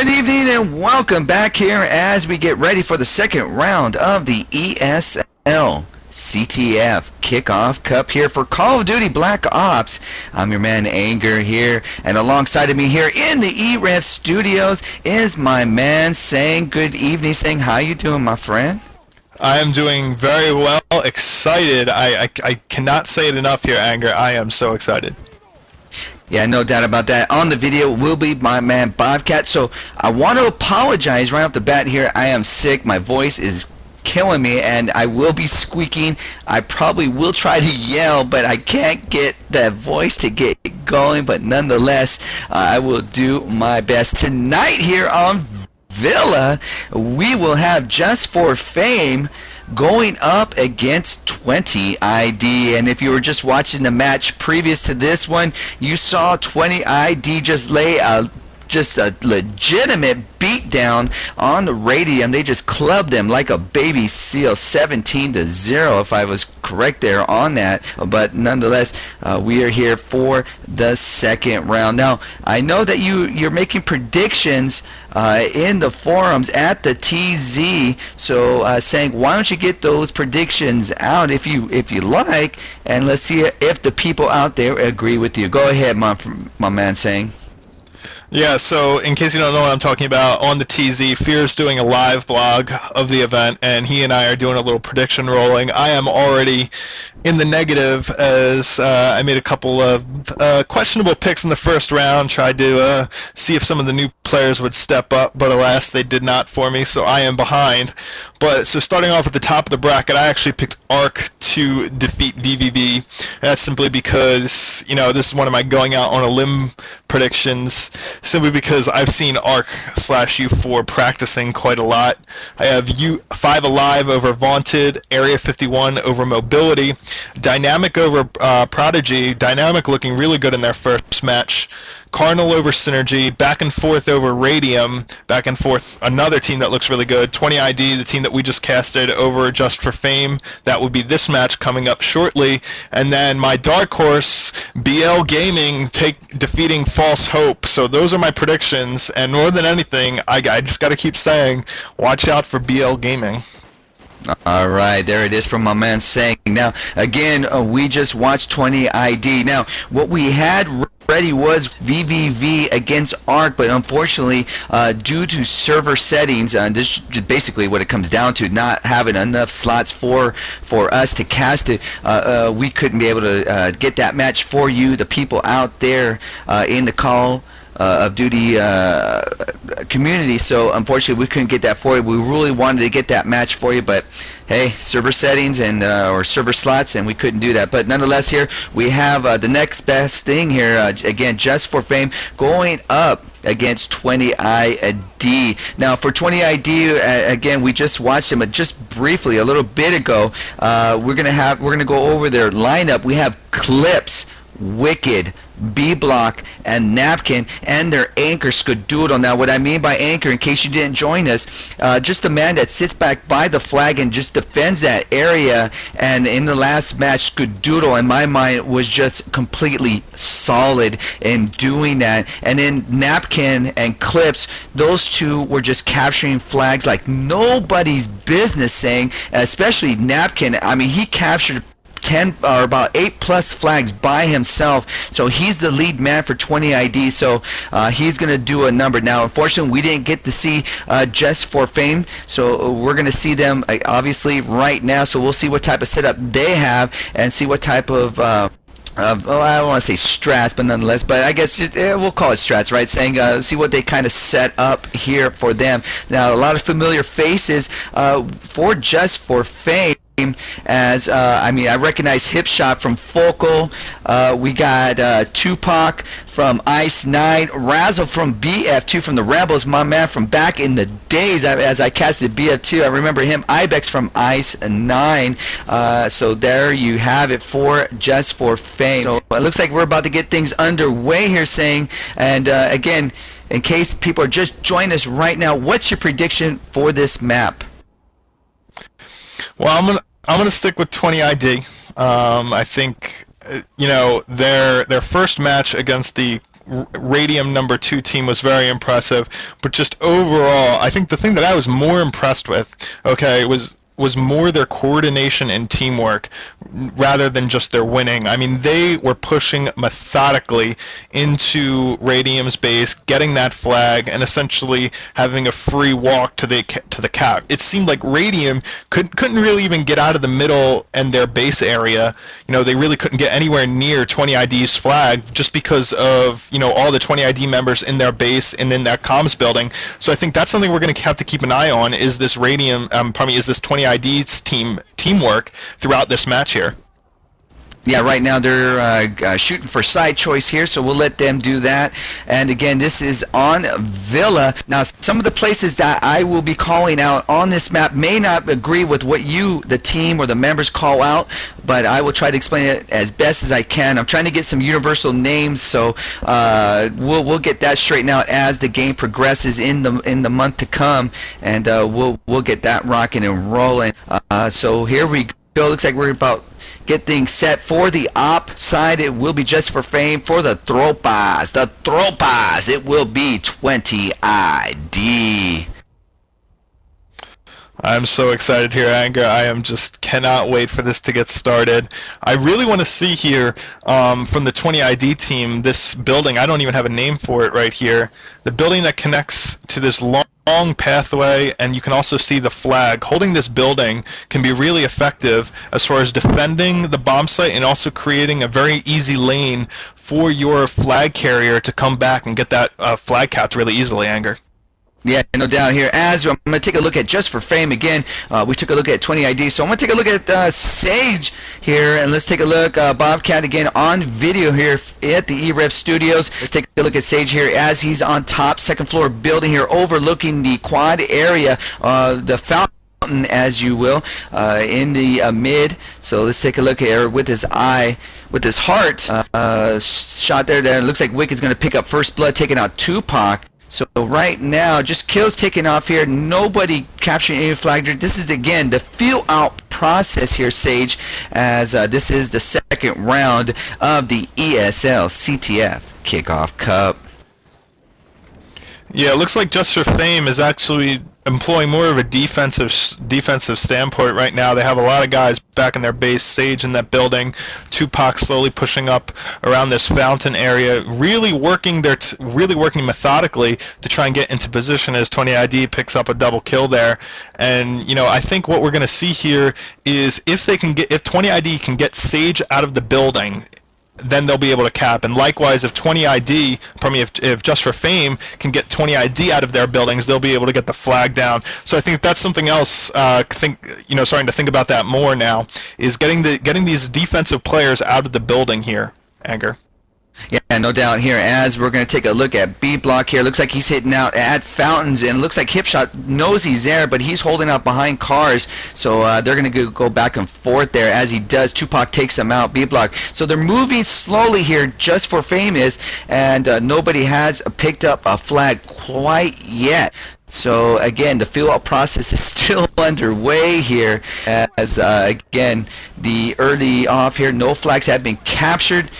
Good evening and welcome back here as we get ready for the second round of the ESL CTF Kickoff Cup here for Call of Duty Black Ops. I'm your man Anger here, and alongside of me here in the e-rev studios is my man Sang. Good evening, Sang. How you doing, my friend? I am doing very well, excited. I cannot say it enough here, Anger. I am so excited. Yeah, no doubt about that. On the video will be my man Bobcat. So I want to apologize right off the bat here. I am sick. My voice is killing me, and I will be squeaking. I probably will try to yell, but I can't get that voice to get going. But nonetheless, I will do my best. Tonight here on Villa, we will have Just for Fame going up against 20ID. And if you were just watching the match previous to this one, you saw 20ID just lay a legitimate beat down on the Radium. They just clubbed them like a baby seal, 17-0 if I was correct there on that. But nonetheless, we are here for the second round. Now, I know that you're making predictions in the forums at the TZ, so saying, why don't you get those predictions out if you like, and let's see if the people out there agree with you. Go ahead, my man, saying. Yeah, so in case you don't know what I'm talking about, on the TZ, Fear's doing a live blog of the event, and he and I are doing a little prediction rolling. I am already in the negative as I made a couple of questionable picks in the first round, tried to see if some of the new players would step up, but alas, they did not for me, so I am behind. But so starting off at the top of the bracket, I actually picked ARC to defeat BVV. And that's simply because, you know, this is one of my going out on a limb predictions, simply because I've seen ARC/U4 practicing quite a lot. I have U5 Alive over Vaunted, Area 51 over Mobility, Dynamic over Prodigy, Dynamic looking really good in their first match, Cardinal over Synergy, Back and Forth over Radium, Back and Forth, another team that looks really good, 20ID, the team that we just casted, over Just for Fame. That would be this match coming up shortly. And then my dark horse, BL Gaming, defeating False Hope. So those are my predictions, and more than anything, I just got to keep saying, watch out for BL Gaming. All right, there it is from my man Sang. Now, again, we just watched 20ID. Now, what we had ready was VVV against ARC, but unfortunately, due to server settings, this is basically what it comes down to, not having enough slots for us to cast it, we couldn't be able to get that match for you, the people out there in the Call of Duty community. So unfortunately we couldn't get that for you. We really wanted to get that match for you, but hey, server settings and or server slots, and we couldn't do that. But nonetheless, here we have the next best thing here, again, Just for Fame going up against 20ID. Now for 20ID, again, we just watched them just briefly a little bit ago. We're gonna go over their lineup. We have Clips, Wicked, B-Block, and Napkin, and their anchor Skadoodle. Now what I mean by anchor, in case you didn't join us, just a man that sits back by the flag and just defends that area. And in the last match, Skadoodle, in my mind, was just completely solid in doing that. And then Napkin and Clips, those two were just capturing flags like nobody's business, saying, especially Napkin. I mean, he captured 10 or about 8+ flags by himself, so he's the lead man for 20ID. So he's gonna do a number. Now unfortunately we didn't get to see Just for Fame, so we're gonna see them obviously right now, so we'll see what type of setup they have and see what type of I don't want to say strats, but nonetheless, but I guess we'll call it strats, right? Saying see what they kind of set up here for them. Now a lot of familiar faces for Just for Fame, as I mean, I recognize Hipshot from Focal. We got Tupac from Ice 9, Razzle from BF2 from the Rebels, my man from back in the days as I casted BF2. I remember him. Ibex from Ice 9. So there you have it for Just for Fame. So it looks like we're about to get things underway here, saying, and again, in case people are just joining us right now, what's your prediction for this map? Well, I'm gonna stick with 20ID. I think, you know, their first match against the Radium number 2 team was very impressive, but just overall, I think the thing that I was more impressed with, okay, was more their coordination and teamwork rather than just their winning. I mean, they were pushing methodically into Radium's base, getting that flag, and essentially having a free walk to the cap. It seemed like Radium couldn't really even get out of the middle and their base area. You know, they really couldn't get anywhere near 20ID's flag just because of, you know, all the 20ID members in their base and in that comms building. So I think that's something we're going to have to keep an eye on, is this is this 20ID's teamwork throughout this match here. Yeah, right now they're shooting for side choice here, so we'll let them do that. And again, this is on Villa. Now, some of the places that I will be calling out on this map may not agree with what you, the team, or the members call out, but I will try to explain it as best as I can. I'm trying to get some universal names, so we'll get that straightened out as the game progresses in the month to come, and we'll get that rocking and rolling. So here we go. Looks like we're about get things set for the op side. It will be just for fame. For the Tropas, it will be 20ID. I'm so excited here, Anger. I am just cannot wait for this to get started. I really want to see here from the 20ID team, this building. I don't even have a name for it right here. The building that connects to this long pathway, and you can also see the flag. Holding this building can be really effective as far as defending the bomb site and also creating a very easy lane for your flag carrier to come back and get that flag capped really easily, Anger. Yeah, no doubt here. As I'm going to take a look at just for fame again, we took a look at 20ID. So I'm going to take a look at Sage here, and let's take a look. Bobcat again on video here at the e-rev studios. Let's take a look at Sage here as he's on top, second floor building here, overlooking the quad area, the fountain, as you will, in the mid. So let's take a look here with his eye, with his heart shot there. It looks like Wicked's going to pick up first blood, taking out Tupac. So right now, just kills taking off here. Nobody capturing any flag. This is, again, the feel-out process here, Sage, as this is the second round of the ESL CTF Kickoff Cup. Yeah, it looks like Just for Fame is actually employing more of a defensive standpoint right now. They have a lot of guys back in their base. Sage in that building, Tupac slowly pushing up around this fountain area, really working methodically to try and get into position as 20ID picks up a double kill there. And you know, I think what we're going to see here is if 20ID can get Sage out of the building, then they'll be able to cap. And likewise, if if Just for Fame can get 20ID out of their buildings, they'll be able to get the flag down. So I think that's something else. Starting to think about that more now, is getting these defensive players out of the building here, Anger. Yeah, no doubt here. As we're going to take a look at B block here, looks like he's hitting out at fountains, and looks like Hipshot knows he's there, but he's holding out behind cars. So they're going to go back and forth there. As he does, Tupac takes him out. B block. So they're moving slowly here. Just for Fame is, and nobody has picked up a flag quite yet. So again, the fill-out process is still underway here, as again, the early off here, no flags have been captured.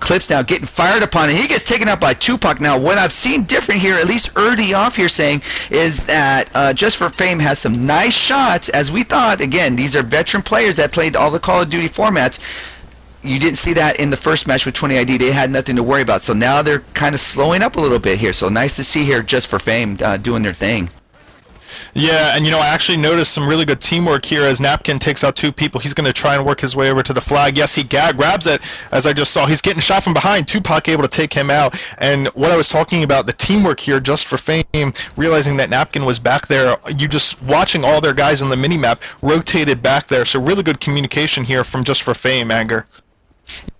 Clips now getting fired upon, and he gets taken out by Tupac. Now, what I've seen different here, at least early off here, saying is that Just for Fame has some nice shots, as we thought. Again, these are veteran players that played all the Call of Duty formats. You didn't see that in the first match with 20ID. They had nothing to worry about. So now they're kind of slowing up a little bit here. So nice to see here Just for Fame doing their thing. Yeah, and I actually noticed some really good teamwork here as Napkin takes out two people. He's going to try and work his way over to the flag. Yes, he grabs it, as I just saw. He's getting shot from behind. Tupac able to take him out. And what I was talking about, the teamwork here, Just for Fame, realizing that Napkin was back there, you just watching all their guys on the minimap rotated back there. So really good communication here from Just for Fame, Anger.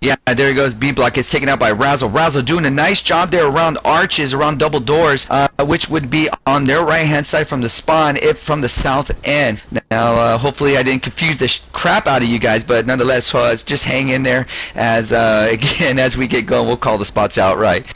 Yeah, there he goes. B block gets taken out by Razzle. Razzle doing a nice job there around arches, around double doors, which would be on their right-hand side from the spawn, if from the south end. Now, hopefully I didn't confuse the crap out of you guys, but nonetheless, just hang in there as, again, as we get going, we'll call the spots out right.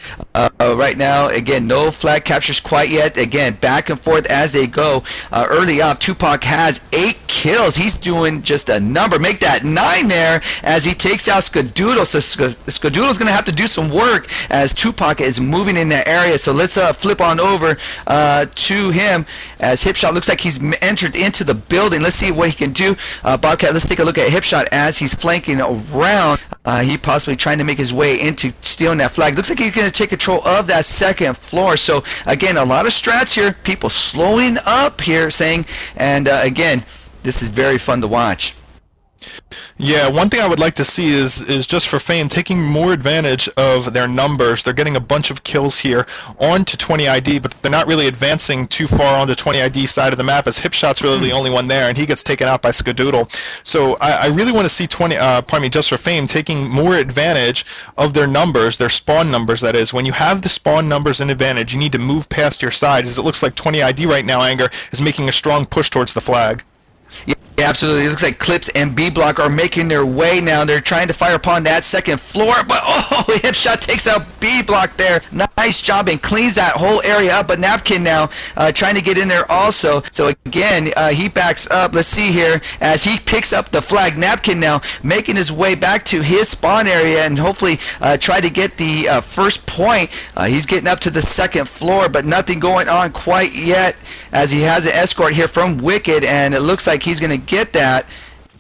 Right now, again, no flag captures quite yet. Again, back and forth as they go. Early up, Tupac has 8 kills. He's doing just a number. Make that 9 there as he takes out Skadoodle. So Skadoodle's going to have to do some work as Tupac is moving in that area. So let's flip on over to him as Hipshot looks like he's entered into the building. Let's see what he can do. Bobcat, let's take a look at Hipshot as he's flanking around. He possibly trying to make his way into stealing that flag. Looks like he's going to take control of that second floor. So again, a lot of strats here. People slowing up here, saying, and again, this is very fun to watch. Yeah, one thing I would like to see is just for fame taking more advantage of their numbers. They're getting a bunch of kills here onto 20ID, but they're not really advancing too far on the 20ID side of the map, as Hipshot's really the only one there, and he gets taken out by Skadoodle. So I really want to see just for fame taking more advantage of their numbers, their spawn numbers, that is. When you have the spawn numbers in advantage, you need to move past your side, as it looks like 20ID right now, Anger, is making a strong push towards the flag. Yeah, absolutely. It looks like Clips and B-Block are making their way now. They're trying to fire upon that second floor, but Hipshot takes out B-Block there. Nice job and cleans that whole area up. But Napkin now trying to get in there also. So again, he backs up. Let's see here as he picks up the flag. Napkin now making his way back to his spawn area and hopefully try to get the first point. He's getting up to the second floor, but nothing going on quite yet as he has an escort here from Wicked, and it looks like he's going to get that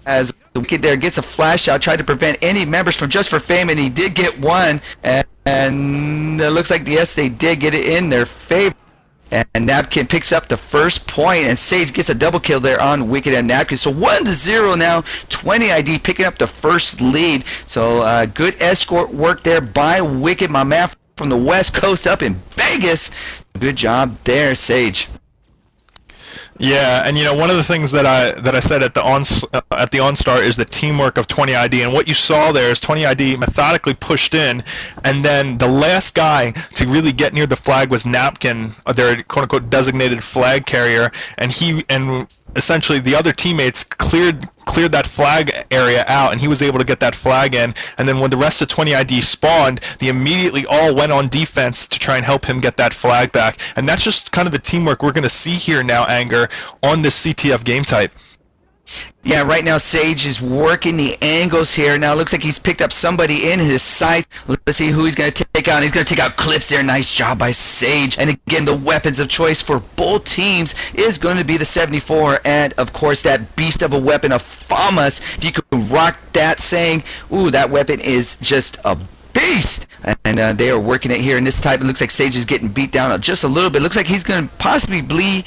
as Wicked there gets a flash out, tried to prevent any members from Just for Fame, and he did get one, and it looks like, yes, they did get it in their favor. And Napkin picks up the first point, and Sage gets a double kill there on Wicked and Napkin. So 1-0 now, 20ID picking up the first lead. So good escort work there by Wicked, my man from the West Coast up in Vegas. Good job there, Sage. Yeah, and one of the things that I said at the OnStar is the teamwork of 20ID, and what you saw there is 20ID methodically pushed in, and then the last guy to really get near the flag was Napkin, their quote-unquote designated flag carrier, and essentially the other teammates cleared that flag area out, and he was able to get that flag in. And then when the rest of 20ID spawned, they immediately all went on defense to try and help him get that flag back. And that's just kind of the teamwork we're going to see here now, Anger, on this CTF game type. Yeah, right now Sage is working the angles here. Now it looks like he's picked up somebody in his sight. Let's see who he's going to take out. He's going to take out Clips there. Nice job by Sage. And again, the weapons of choice for both teams is going to be the 74 and, of course, that beast of a weapon of FAMAS. If you can rock that, saying, ooh, that weapon is just a beast. And they are working it here in this type. It looks like Sage is getting beat down just a little bit. Looks like he's going to possibly be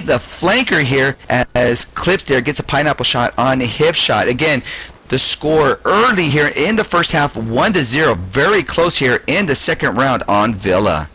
the flanker here as Clips there gets a pineapple shot on a hip shot. Again, the score early here in the first half, 1-0. Very close here in the second round on Villa.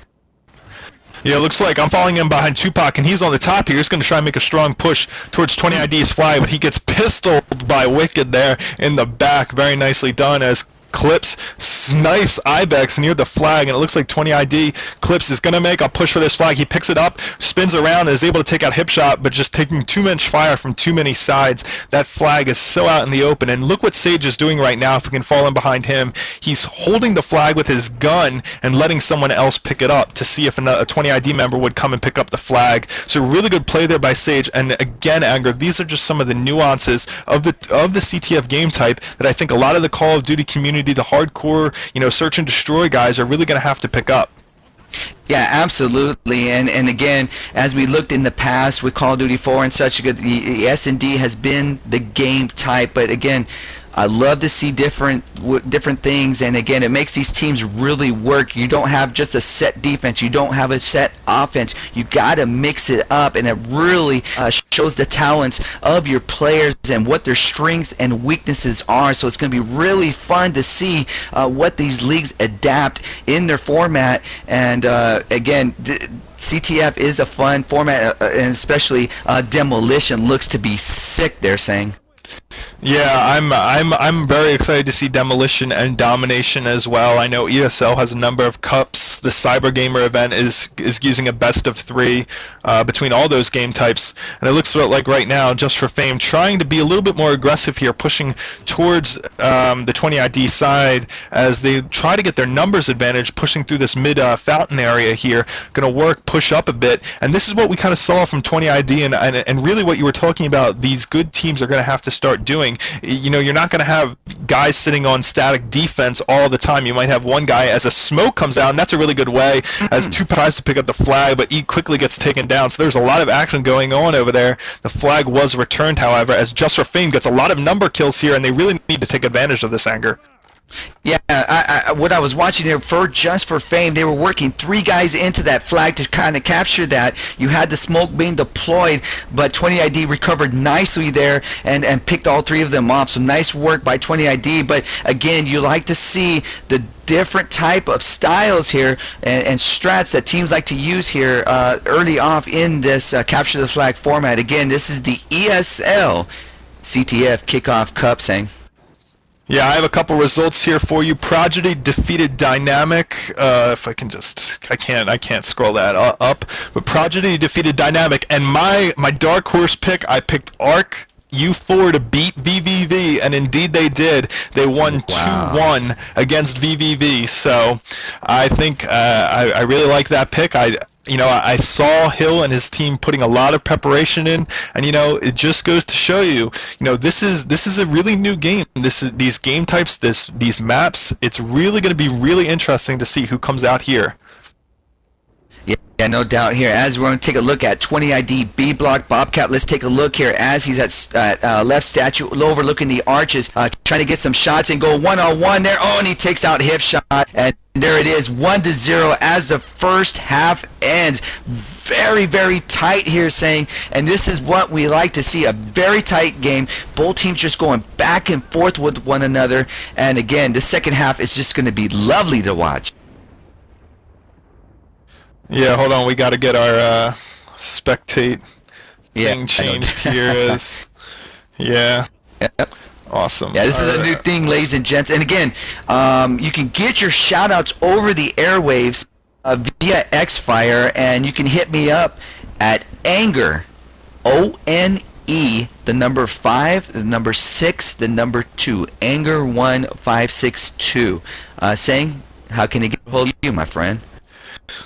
Yeah, it looks like I'm following him behind Tupac, and he's on the top here. He's going to try and make a strong push towards 20ID's flag, but he gets pistoled by Wicked there in the back. Very nicely done as Clips snipes Ibex near the flag, and it looks like 20ID Clips is going to make a push for this flag. He picks it up, spins around, and is able to take out Hipshot, but just taking too much fire from too many sides. That flag is so out in the open, and look what Sage is doing right now. If we can fall in behind him, he's holding the flag with his gun and letting someone else pick it up to see if a 20ID member would come and pick up the flag. So really good play there by Sage, and again, Anger, these are just some of the nuances of the CTF game type that I think a lot of the Call of Duty community, the hardcore, search and destroy guys, are really going to have to pick up. Yeah, absolutely. And again, as we looked in the past with Call of Duty 4 and such, the S&D has been the game type. But again, I love to see different things, and again, it makes these teams really work. You don't have just a set defense, you don't have a set offense. You got to mix it up, and it really shows the talents of your players and what their strengths and weaknesses are. So it's going to be really fun to see what these leagues adapt in their format. And again, CTF is a fun format, and especially Demolition looks to be sick, they're saying. Yeah, I'm very excited to see Demolition and Domination as well. I know ESL has a number of cups. The Cyber Gamer event is using a best of 3 between all those game types, and it looks like right now, Just for Fame, trying to be a little bit more aggressive here, pushing towards the 20ID side as they try to get their numbers advantage, pushing through this mid fountain area here. Going to work, push up a bit, and this is what we kind of saw from 20ID, and really what you were talking about. These good teams are going to have to start doing doing. You're not going to have guys sitting on static defense all the time. You might have one guy as a smoke comes out, and that's a really good way as two tries to pick up the flag, but E quickly gets taken down. So there's a lot of action going on over there. The flag was returned, however, as Just for Fame gets a lot of number kills here, and they really need to take advantage of this anger. Yeah, what I was watching here for Just for Fame, they were working 3 guys into that flag to kind of capture that. You had the smoke being deployed, but 20ID recovered nicely there and picked all 3 of them off. So nice work by 20ID. But again, you like to see the different type of styles here and strats that teams like to use here early off in this capture the flag format. Again, this is the ESL CTF Kickoff Cup, saying. Yeah, I have a couple results here for you. Prodigy defeated Dynamic. If I can just, I can't scroll that up. But Prodigy defeated Dynamic, and my dark horse pick, I picked Arc U4 to beat VVV, and indeed they did. They won 2-1 against VVV. So I think I really like that pick. I saw Hill and his team putting a lot of preparation in, and it just goes to show you, this is a really new game. These game types, these maps. It's really going to be really interesting to see who comes out here. Yeah, no doubt here. As we're going to take a look at 20ID B block Bobcat, let's take a look here as he's at left statue overlooking the arches, trying to get some shots and go one-on-one there. Oh, and he takes out hip shot, and there it is, 1-0 as the first half ends. Very, very tight here, saying, and this is what we like to see, a very tight game. Both teams just going back and forth with one another, and again, the second half is just going to be lovely to watch. Yeah, hold on. We got to get our spectate thing changed here. Yeah. Yep. Awesome. Yeah, this is a new thing, ladies and gents. And again, you can get your shout-outs over the airwaves via Xfire, and you can hit me up at Anger, O-N-E, the number 5, the number 6, the number 2, Anger1562. Saying, how can they get a hold of you, my friend?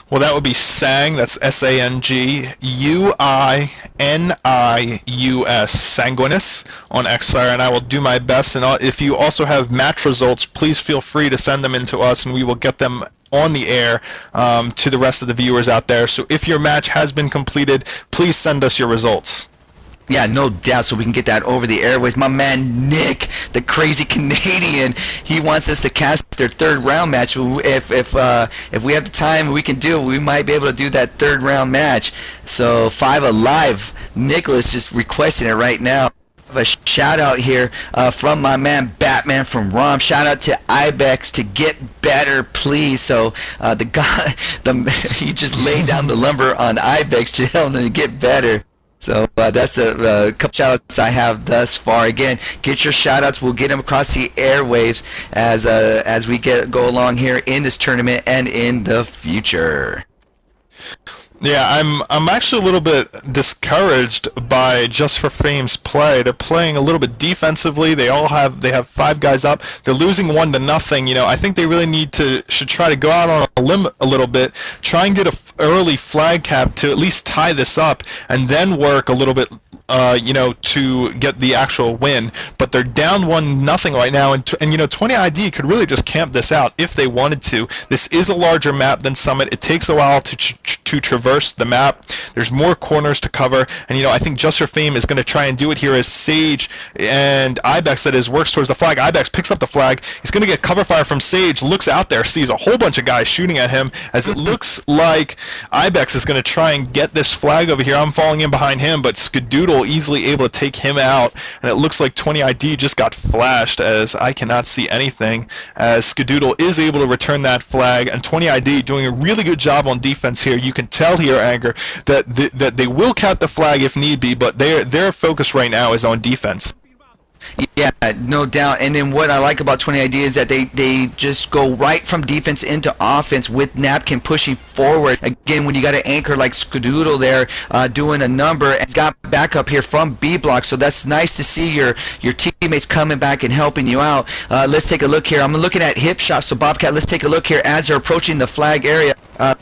Well, that would be Sang, that's S-A-N-G-U-I-N-I-U-S, Sanguinus on Xfire, and I will do my best. And if you also have match results, please feel free to send them in to us, and we will get them on the air to the rest of the viewers out there. So if your match has been completed, please send us your results. Yeah, no doubt, so we can get that over the airways. My man Nick, the crazy Canadian, he wants us to cast their 3rd round match. If we have the time, we can do it. We might be able to do that 3rd round match. So 5 Alive, Nicholas just requesting it right now. A shout out here from my man Batman from ROM. Shout out to Ibex to get better, please. So the guy, he just laid down the lumber on Ibex to tell him to get better. So that's a couple shout-outs I have thus far. Again, get your shout-outs. We'll get them across the airwaves as we go along here in this tournament and in the future. Yeah, I'm actually a little bit discouraged by Just for Fame's play. They're playing a little bit defensively. They have 5 guys up. They're losing 1-0. I think they really should try to go out on a limb a little bit, try and get an early flag cap to at least tie this up, and then work a little bit to get the actual win. But they're down 1-0 right now, and 20ID could really just camp this out if they wanted to. This is a larger map than Summit. It takes a while to traverse the map. There's more corners to cover, and I think Just for Fame is going to try and do it here as Sage and Ibex, that is, works towards the flag. Ibex picks up the flag. He's going to get cover fire from Sage, looks out there, sees a whole bunch of guys shooting at him, as it looks like Ibex is going to try and get this flag over here. I'm falling in behind him, but Skadoodle easily able to take him out, and it looks like 20ID just got flashed, as I cannot see anything, as Skadoodle is able to return that flag, and 20ID doing a really good job on defense here. You can tell here, Anger, that they will cap the flag if need be, but their focus right now is on defense. Yeah, no doubt. And then what I like about 20ID is that they just go right from defense into offense with Napkin pushing forward. Again, when you got an anchor like Skadoodle there doing a number, and it's got backup here from B block, so that's nice to see your teammates coming back and helping you out. Let's take a look here. I'm looking at Hip Shot, so Bobcat, let's take a look here as they're approaching the flag area.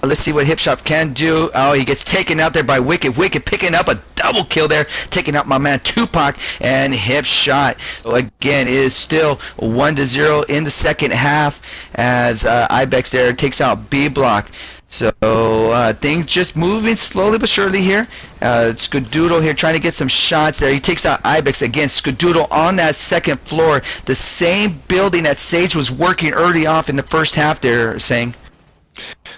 Let's see what Hip Shot can do. Oh, he gets taken out there by Wicked. Wicked picking up a double kill there, taking out my man Tupac and hip shot. So again, it is still 1-0 in the second half as Ibex there takes out B block. So things just moving slowly but surely here. Skadoodle here trying to get some shots there. He takes out Ibex again. Skadoodle on that second floor, the same building that Sage was working early off in the first half there, saying.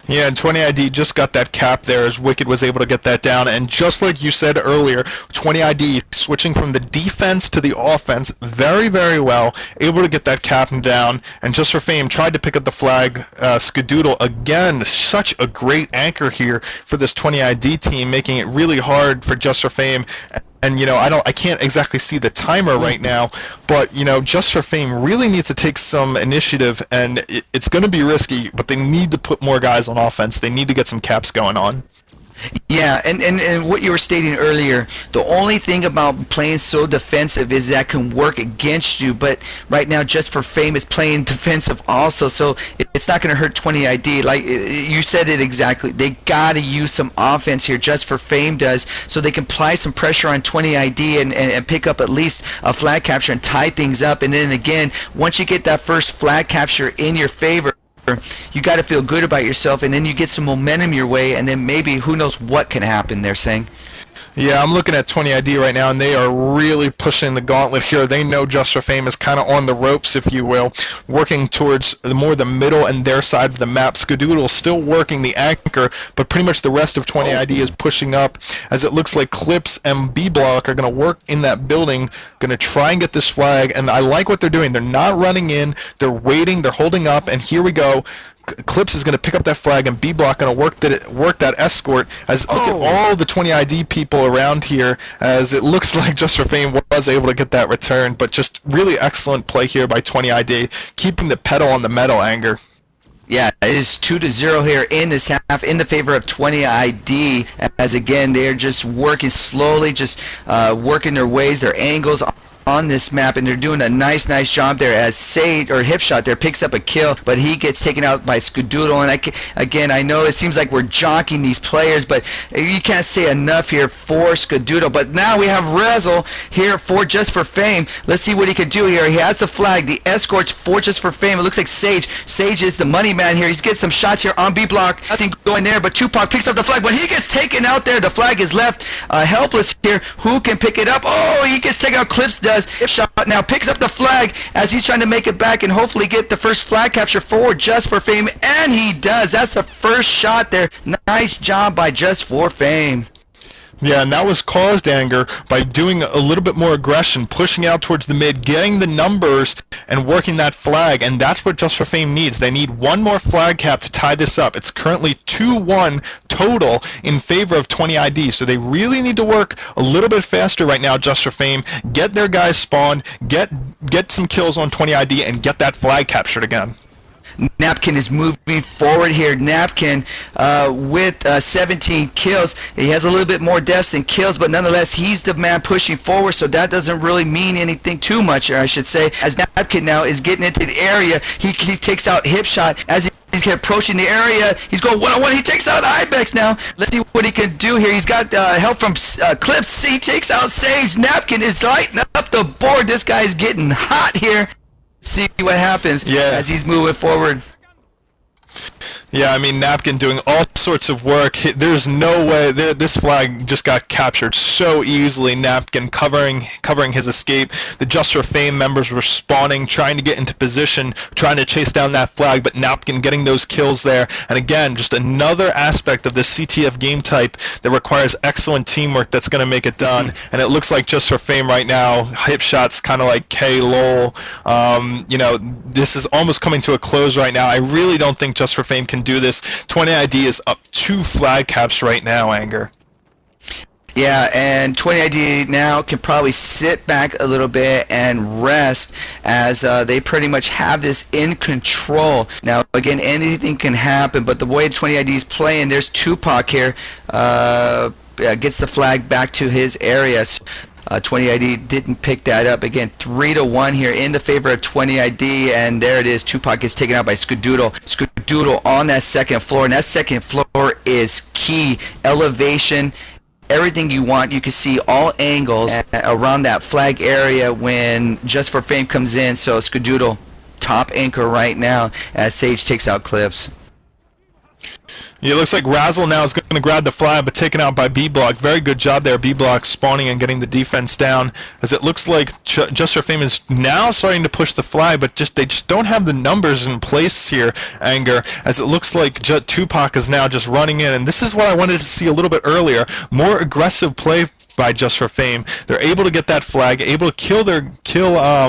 Yeah, and 20ID just got that cap there as Wicked was able to get that down. And just like you said earlier, 20ID switching from the defense to the offense very, very well, able to get that cap down. And just for fame, tried to pick up the flag. Skadoodle, again, such a great anchor here for this 20ID team, making it really hard for Just for Fame. And I can't exactly see the timer right now, but Just for Fame really needs to take some initiative, and it's going to be risky, but they need to put more guys on offense. They need to get some caps going on. Yeah, and what you were stating earlier, the only thing about playing so defensive is that can work against you, but right now Just for Fame is playing defensive also, so it's not going to hurt 20ID. Like you said it exactly, they got to use some offense here, Just for Fame does, so they can apply some pressure on 20ID and pick up at least a flag capture and tie things up. And then again, once you get that first flag capture in your favor, you got to feel good about yourself, and then you get some momentum your way, and then maybe who knows what can happen. They're saying. Yeah, I'm looking at 20ID right now, and they are really pushing the gauntlet here. They know Just for Fame is kind of on the ropes, if you will, working towards more the middle and their side of the map. Skadoodle still working the anchor, but pretty much the rest of 20ID is pushing up, as it looks like Clips and B Block are going to work in that building, going to try and get this flag, and I like what they're doing. They're not running in, they're waiting, they're holding up, and here we go. Clips is going to pick up that flag, and B Block going to work that escort. As look at all the 20ID people around here, as it looks like Just for Fame was able to get that return, but just really excellent play here by 20ID, keeping the pedal on the metal, Anger. Yeah, it is 2-0 here in this half in the favor of 20ID, as again they're just working slowly, just working their ways, their angles on this map, and they're doing a nice job there as Sage or Hipshot there picks up a kill, but he gets taken out by Skadoodle. And I know it seems like we're jockeying these players, but you can't say enough here for Skadoodle. But now we have Rezel here for Just for Fame. Let's see what he can do here. He has the flag, the escorts for Just for Fame. It looks like Sage is the money man here. He's getting some shots here on B Block, nothing going there, but Tupac picks up the flag, but he gets taken out there. The flag is left helpless here. Who can pick it up? Oh, he gets taken out. Clips does. Shot now picks up the flag as he's trying to make it back and hopefully get the first flag capture for Just for Fame, and he does. That's the first shot there. Nice job by Just for Fame. Yeah, and that was caused, Anger, by doing a little bit more aggression, pushing out towards the mid, getting the numbers, and working that flag, and that's what Just for Fame needs. They need one more flag cap to tie this up. It's currently 2-1 total in favor of 20ID, so they really need to work a little bit faster right now, Just for Fame, get their guys spawned, get some kills on 20ID, and get that flag captured again. Napkin is moving forward here. Napkin with 17 kills. He has a little bit more deaths than kills, but nonetheless, he's the man pushing forward, so that doesn't really mean anything too much, I should say, as Napkin now is getting into the area. He takes out Hipshot as he's approaching the area. He's going one-on-one. He takes out Ibex now. Let's see what he can do here. He's got help from Clips. He takes out Sage. Napkin is lighting up the board. This guy's getting hot here. See what happens as he's moving forward. Yeah, I mean, Napkin doing all sorts of work. There's no way this flag just got captured so easily. Napkin covering his escape. The Just for Fame members were spawning, trying to get into position, trying to chase down that flag, but Napkin getting those kills there. And again, just another aspect of this CTF game type that requires excellent teamwork that's going to make it done. And it looks like Just for Fame right now, Hipshot's kind of like K-Lol. This is almost coming to a close right now. I really don't think Just for Fame can do this. 20ID is up 2 flag caps right now, Anger. Yeah, and 20ID now can probably sit back a little bit and rest as they pretty much have this in control. Now, again, anything can happen, but the way 20ID is playing, there's Tupac here, gets the flag back to his area. 20ID didn't pick that up. Again, 3-1 here in the favor of 20ID, and there it is. Tupac gets taken out by Skadoodle. Skadoodle on that second floor, and that second floor is key. Elevation everything you want. You can see all angles around that flag area when Just for Fame comes in. So Skadoodle, top anchor right now as Sage takes out Clips. Yeah, it looks like Razzle now is going to grab the flag, but taken out by B-Block. Very good job there, B-Block, spawning and getting the defense down, as it looks like Just for Fame is now starting to push the flag, but they just don't have the numbers in place here, Anger, as it looks like Tupac is now just running in, and this is what I wanted to see a little bit earlier. More aggressive play by Just for Fame. They're able to get that flag, able to kill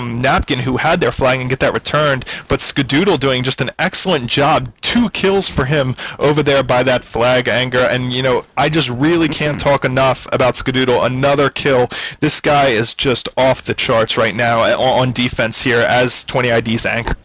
Napkin, who had their flag, and get that returned. But Skadoodle doing just an excellent job. 2 kills for him over there by that flag, Anger. And you know, I just really can't talk enough about Skadoodle. Another kill. This guy is just off the charts right now on defense here as 20ID's anchor.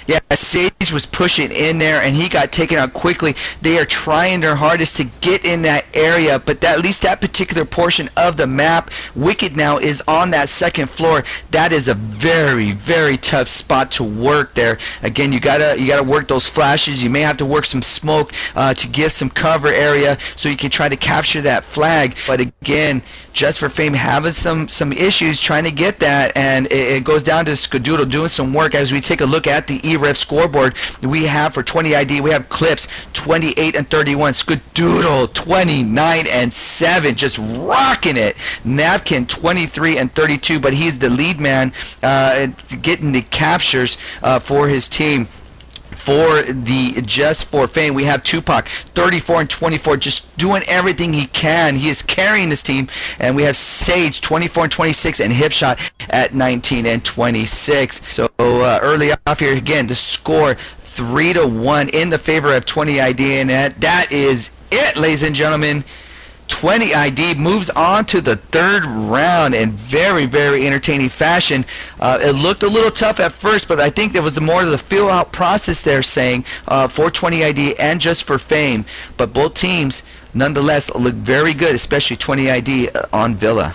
Yeah, Sage was pushing in there, and he got taken out quickly. They are trying their hardest to get in that area, but at least that particular portion of the map, Wicked now is on that second floor. That is a very, very tough spot to work there. Again, you gotta work those flashes. You may have to work some smoke to give some cover area so you can try to capture that flag. But again, Just for Fame having some issues trying to get that, and it goes down to Skadoodle doing some work. As we take a look at the e-rev scoreboard, we have for 20ID, we have Clips 28 and 31, Skadoodle 29 and 7, just rocking it. Napkin 23 and 32, but he's the lead man, getting the captures for his team. For the Just for Fame, we have Tupac 34 and 24, just doing everything he can. He is carrying this team, and we have Sage 24 and 26, and Hipshot at 19 and 26. So early off here, again, the score 3-1 in the favor of 20ID, and that is it, ladies and gentlemen. 20ID moves on to the third round in very, very entertaining fashion. It looked a little tough at first, but I think there was more of the fill-out process there, saying for 20ID and Just for Fame. But both teams, nonetheless, look very good, especially 20ID on Villa.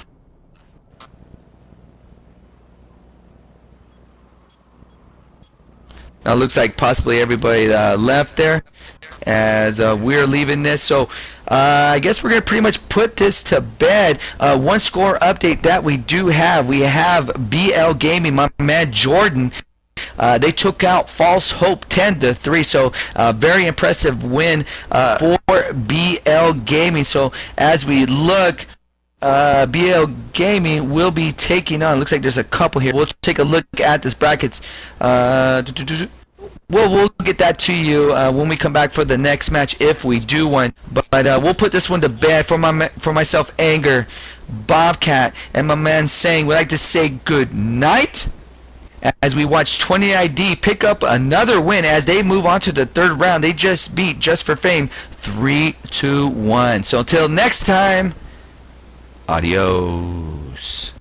Now it looks like possibly everybody left there as we're leaving this. So I guess we're going to pretty much put this to bed. One score update that we do have. We have BL Gaming, my man Jordan. They took out False Hope 10-3. So very impressive win for BL Gaming. So as we look, BL Gaming will be taking on, looks like there's a couple here. We'll take a look at this brackets. We'll get that to you when we come back for the next match, if we do one. But we'll put this one to bed. For myself, Anger, Bobcat, and my man Sang, we'd like to say good night as we watch 20ID pick up another win as they move on to the third round. They just beat Just for Fame 3-1. So until next time, adios.